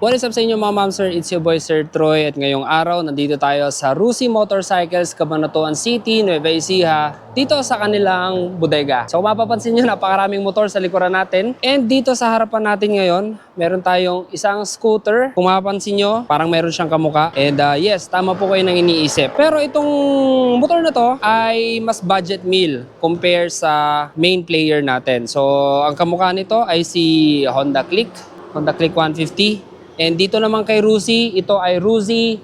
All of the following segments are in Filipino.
What is up sa inyo mga ma'am sir? It's your boy Sir Troy at ngayong araw nandito tayo sa Rusi Motorcycles, Cabanatuan City, Nueva Ecija, dito sa kanilang bodega. So mapapansin nyo napakaraming motor sa likuran natin and dito sa harapan natin ngayon meron tayong isang scooter. Kung mapapansin nyo parang meron siyang kamuka and yes, tama po kayo nang iniisip. Pero itong motor na to ay mas budget meal compare sa main player natin. So ang kamuka nito ay si Honda Click 150. And dito naman kay Rusi, ito ay Rusi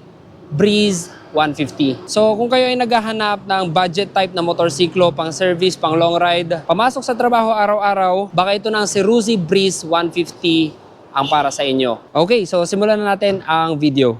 Breeze 150. So kung kayo ay naghahanap ng budget type na motorsiklo, pang service, pang long ride, pamasok sa trabaho araw-araw, baka ito ng si Rusi Breeze 150 ang para sa inyo. Okay, so simulan na natin ang video.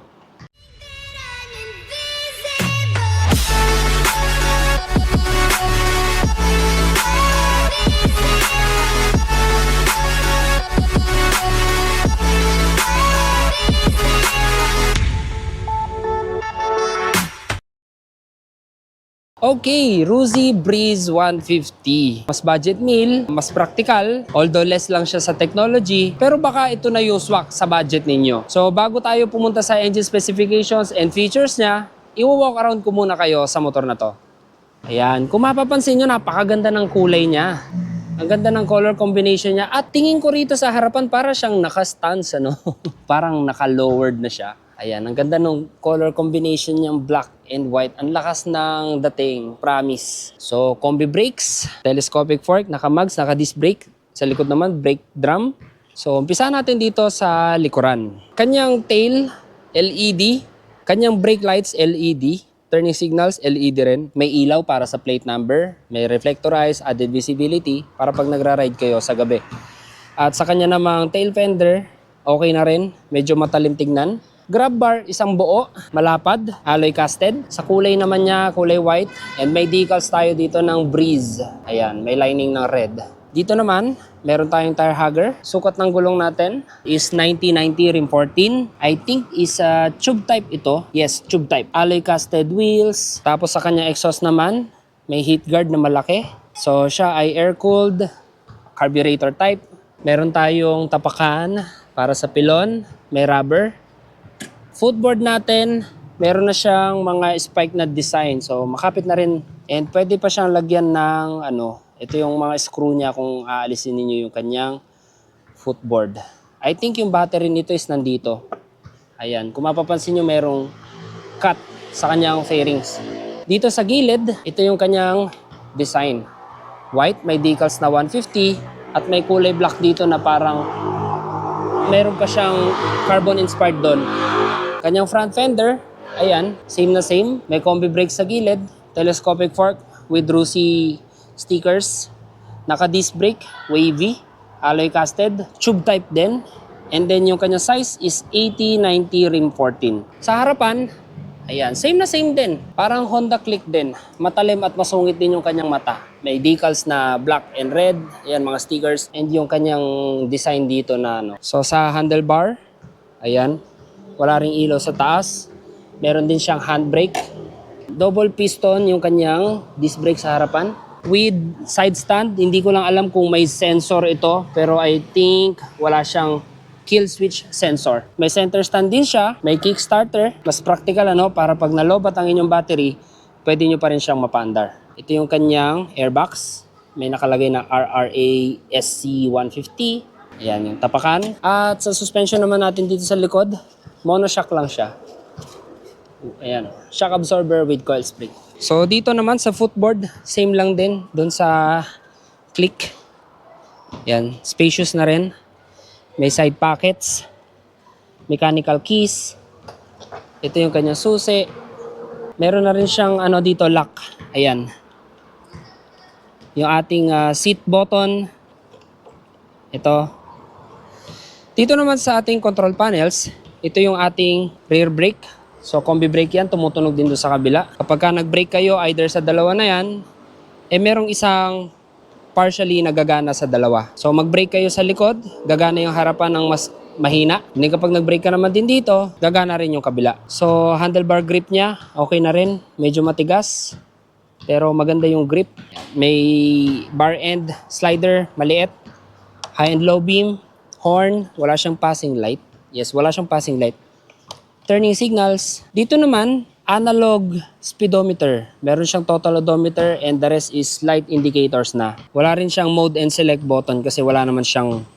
Okay, Rusi Breeze 150. Mas budget meal, mas practical, although less lang siya sa technology, pero baka ito na yung swak sa budget ninyo. So bago tayo pumunta sa engine specifications and features niya, i-walk around ko muna kayo sa motor na to. Ayan, kung mapapansin nyo, napakaganda ng kulay niya. Ang ganda ng color combination niya at tingin ko rito sa harapan para siyang naka-stance, ano? Parang naka-lowered na siya. Ayan, ang ganda ng color combination niyang black and white. Ang lakas ng dating, promise. So, combi brakes, telescopic fork, naka-mags, naka-disc brake. Sa likod naman, brake drum. So, umpisa natin dito sa likuran. Kanyang tail, LED. Kanyang brake lights, LED. Turning signals, LED rin. May ilaw para sa plate number. May reflectorized, added visibility para pag nagra-ride kayo sa gabi. At sa kanya namang tail fender, okay na rin. Medyo matalim tignan. Grab bar, isang buo, malapad, alloy casted. Sa kulay naman niya, kulay white. And may decals tayo dito ng Breeze. Ayan, may lining ng red. Dito naman, meron tayong tire hugger. Sukat ng gulong natin is 90/90 rim 14. I think is tube type ito. Yes, tube type. Alloy casted wheels. Tapos sa kanya exhaust naman, may heat guard na malaki. So siya ay air-cooled, carburetor type. Meron tayong tapakan para sa pilon. May rubber. Footboard natin, meron na siyang mga spike na design. So makapit na rin. And pwede pa siyang lagyan ng ito yung mga screw niya kung aalisin niyo yung kanyang footboard. I think yung battery nito is nandito. Ayan, kung mapapansin niyo merong cut sa kanyang fairings. Dito sa gilid, ito yung kanyang design. White, may decals na 150 at may kulay black dito na parang meron pa siyang carbon inspired doon. Kanyang front fender, ayan, same na same. May combi brakes sa gilid, telescopic fork with Rusi stickers. Naka-disc brake, wavy, alloy casted, tube type din. And then yung kanyang size is 80/90 rim 14. Sa harapan, ayan, same na same din. Parang Honda Click din. Matalim at masungit din yung kanyang mata. May decals na black and red, ayan mga stickers. And yung kanyang design dito na So sa handlebar, ayan, wala ring ilaw sa taas. Meron din siyang handbrake. Double piston yung kanyang disc brake sa harapan. With side stand, hindi ko lang alam kung may sensor ito. Pero I think wala siyang kill switch sensor. May center stand din siya. May kickstarter. Mas practical para pag nalobat ang inyong battery, pwede nyo pa rin siyang mapandar. Ito yung kanyang airbox. May nakalagay na RRA SC 150. Ayan yung tapakan. At sa suspension naman natin dito sa likod, monoshock lang siya. Ayan, shock absorber with coil spring. So dito naman sa footboard, same lang din doon sa Click. Ayan, spacious na rin. May side pockets, mechanical keys. Ito yung kanyang susi. Meron na rin siyang dito lock. Ayan. Yung ating seat button. Ito. Dito naman sa ating control panels, ito yung ating rear brake. So combi brake yan, tumutunog din doon sa kabila. Kapag ka nag-brake kayo, either sa dalawa na yan, merong isang partially nagagana sa dalawa. So mag-brake kayo sa likod, gagana yung harapan ng mas mahina. Hindi kapag nag-brake ka naman din dito, gagana rin yung kabila. So handlebar grip niya, okay na rin. Medyo matigas, pero maganda yung grip. May bar end slider, maliit. High and low beam, horn, wala siyang passing light. Yes, wala siyang passing light. Turning signals. Dito naman, analog speedometer. Meron siyang total odometer and the rest is light indicators na. Wala rin siyang mode and select button kasi wala naman siyang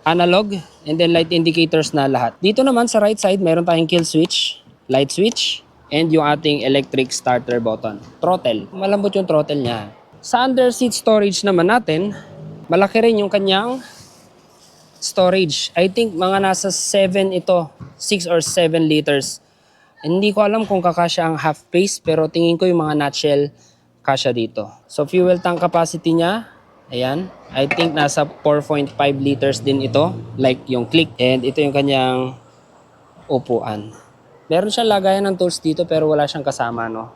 analog and then light indicators na lahat. Dito naman sa right side, meron tayong kill switch, light switch, and yung ating electric starter button. Throttle. Malambot yung throttle niya. Sa under seat storage naman natin, malaki rin yung kanyang storage. I think mga nasa 7 ito. 6 or 7 liters. Hindi ko alam kung kakasya ang half pace pero tingin ko yung mga nutshell kasya dito. So fuel tank capacity niya, ayan. I think nasa 4.5 liters din ito. Like yung click. And ito yung kanyang upuan. Meron siyang lagayan ng tools dito pero wala siyang kasama, no?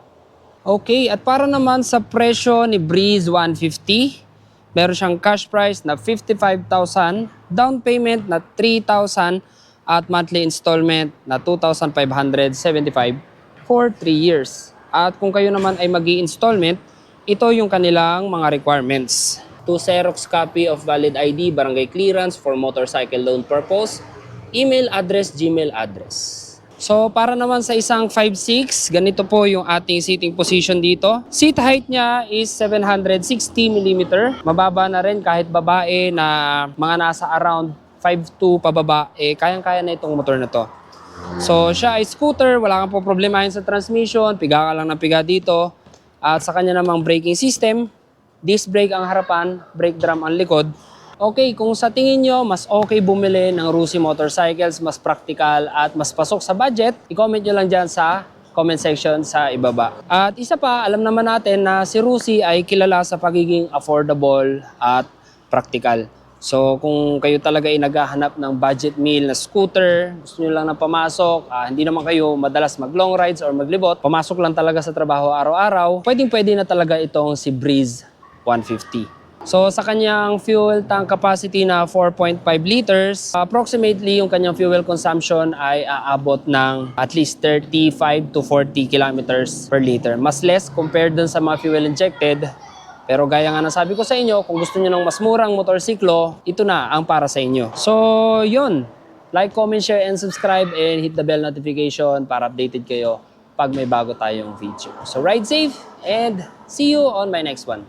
Okay, at para naman sa presyo ni Breeze 150, meron siyang cash price na 55,000, down payment na 3,000, at monthly installment na 2,575 for 3 years. At kung kayo naman ay mag-i-installment, ito yung kanilang mga requirements. 2 Xerox copy of valid ID, barangay clearance for motorcycle loan purpose, email address, Gmail address. So para naman sa isang 5'6", ganito po yung ating seating position dito. Seat height niya is 760mm. Mababa na rin kahit babae na mga nasa around 5'2" pababa, kayang-kaya na itong motor na to. So siya ay scooter, wala kang po problemahin sa transmission, piga ka lang ng piga dito. At sa kanya namang braking system, disc brake ang harapan, brake drum ang likod. Okay, kung sa tingin nyo, mas okay bumili ng Rusi Motorcycles, mas practical at mas pasok sa budget, i-comment nyo lang dyan sa comment section sa ibaba. At isa pa, alam naman natin na si Rusi ay kilala sa pagiging affordable at practical. So kung kayo talaga ay naghahanap ng budget meal na scooter, gusto nyo lang na pamasok, hindi naman kayo madalas mag long rides or maglibot, pamasok lang talaga sa trabaho araw-araw, pwedeng-pwede na talaga itong si Breeze 150. So sa kanyang fuel tank capacity na 4.5 liters, approximately yung kanyang fuel consumption ay aabot ng at least 35 to 40 kilometers per liter. Mas less compared dun sa mga fuel injected. Pero gaya nga nasabi ko sa inyo, kung gusto niyo ng mas murang motorsiklo, ito na ang para sa inyo. So yun, like, comment, share, and subscribe and hit the bell notification para updated kayo pag may bago tayong video. So ride safe and see you on my next one.